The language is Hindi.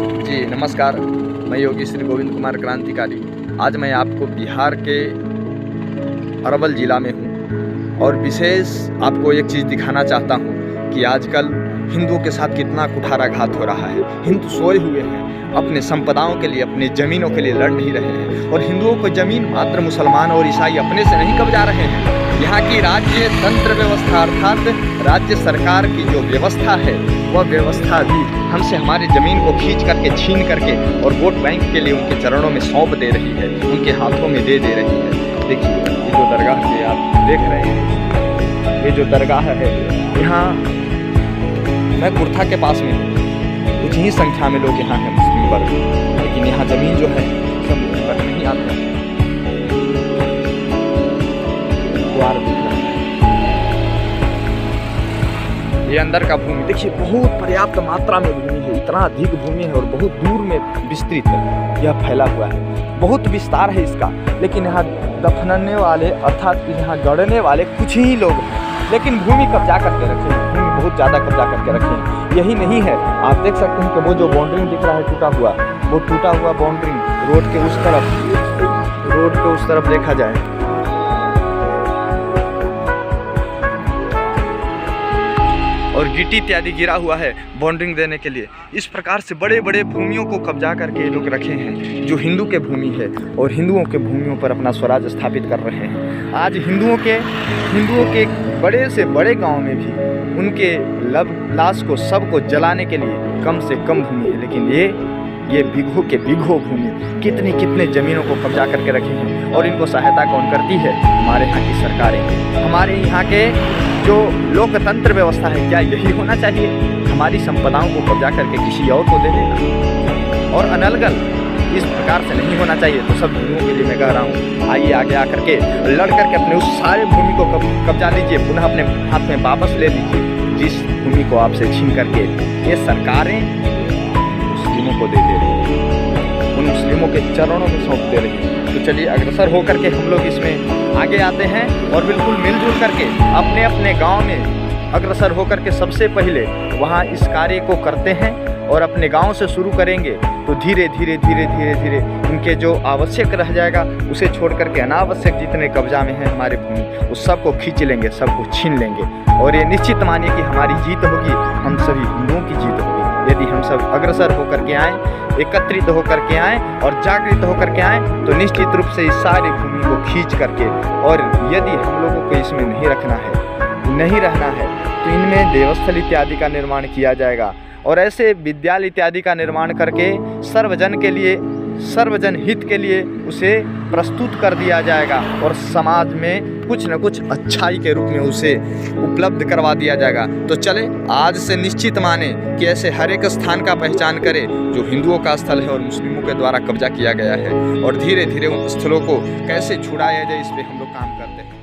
जी नमस्कार, मैं योगी श्री गोविंद कुमार क्रांतिकारी। आज मैं आपको बिहार के अरवल ज़िला में हूँ और विशेष आपको एक चीज़ दिखाना चाहता हूँ कि आजकल हिंदुओं के साथ कितना कुठाराघात हो रहा है। हिंदू सोए हुए हैं, अपने संपदाओं के लिए, अपने ज़मीनों के लिए लड़ नहीं रहे हैं और हिंदुओं को ज़मीन मात्र मुसलमान और ईसाई अपने से नहीं कब्जा रहे हैं। यहाँ की राज्य तंत्र व्यवस्था अर्थात राज्य सरकार की जो व्यवस्था है वह व्यवस्था भी हमसे हमारी ज़मीन को खींच करके छीन करके और वोट बैंक के लिए उनके चरणों में सौंप दे रही है, उनके हाथों में दे रही है। देखिए ये जो दरगाह है आप देख रहे हैं, ये जो दरगाह है यहाँ मैं कुर्था के पास में हूँ, कुछ ही संख्या में लोग यहाँ हैं मुस्लिम वर्ग, लेकिन यहाँ ज़मीन जो है सब मुझ पर नहीं आते हैं। द्वार दिख रहा है, ये अंदर का भूमि देखिए बहुत पर्याप्त मात्रा में भूमि है, इतना अधिक भूमि है और बहुत दूर में विस्तृत है, यह फैला हुआ है, बहुत विस्तार है इसका। लेकिन यहाँ दफनाने वाले अर्थात यहाँ गढ़ने वाले कुछ ही लोग हैं, लेकिन भूमि कब्जा करके रखे हैं, भूमि बहुत ज़्यादा कब्जा करके रखे हैं। यही नहीं है, आप देख सकते हैं कि वो जो बाउंड्रिंग दिख रहा है टूटा हुआ, वो टूटा हुआ बाउंड्रिंग रोड के उस तरफ देखा जाए और गिट्टी इत्यादि गिरा हुआ है बाउंड्रिंग देने के लिए। इस प्रकार से बड़े बड़े भूमियों को कब्जा करके ये लोग रखे हैं जो हिंदू के भूमि है और हिंदुओं के भूमियों पर अपना स्वराज स्थापित कर रहे हैं। आज हिंदुओं के बड़े से बड़े गांव में भी उनके लाश को सबको जलाने के लिए कम से कम भूमि है, लेकिन ये बीघों के बीघों भूमि कितने ज़मीनों को कब्जा करके रखे हैं। और इनको सहायता कौन करती है? हमारे यहाँ की सरकारें, हमारे यहाँ के जो लोकतंत्र व्यवस्था है। क्या यही होना चाहिए? हमारी संपदाओं को कब्जा करके किसी और को दे देना और अनलगल इस प्रकार से नहीं होना चाहिए। तो सब हिंदुओं के लिए मैं कह रहा हूँ, आइए आगे आकर के लड़ करके अपने उस सारे भूमि को कब्जा लीजिए, पुनः अपने हाथ में वापस ले लीजिए जिस भूमि को आपसे छीन करके ये सरकारें मुस्लिमों को दे रही है, उन मुस्लिमों के चरणों में सौंप दे रही है। तो चलिए अग्रसर होकर के हम लोग इसमें आगे आते हैं और बिल्कुल मिलजुल करके अपने अपने गांव में अग्रसर होकर के सबसे पहले वहां इस कार्य को करते हैं और अपने गांव से शुरू करेंगे तो धीरे धीरे इनके जो आवश्यक रह जाएगा उसे छोड़ करके अनावश्यक जितने कब्जा में है हमारे भूमि उस सबको खींच लेंगे, सबको छीन लेंगे। और ये निश्चित मानिए कि हमारी जीत होगी, हम सभी हिंदुओं की जीत होगी यदि हम सब अग्रसर होकर के आएँ, एकत्रित होकर के आएँ और जागृत होकर के आएँ तो निश्चित रूप से इस सारी भूमि को खींच करके। और यदि हम लोगों को इसमें नहीं रहना है तो इनमें देवस्थल इत्यादि का निर्माण किया जाएगा और ऐसे विद्यालय इत्यादि का निर्माण करके सर्वजन हित के लिए उसे प्रस्तुत कर दिया जाएगा और समाज में कुछ न कुछ अच्छाई के रूप में उसे उपलब्ध करवा दिया जाएगा। तो चले आज से निश्चित माने कि ऐसे हर एक स्थान का पहचान करें जो हिंदुओं का स्थल है और मुस्लिमों के द्वारा कब्जा किया गया है और धीरे धीरे उन स्थलों को कैसे छुड़ाया जाए इस पर हम लोग काम करते हैं।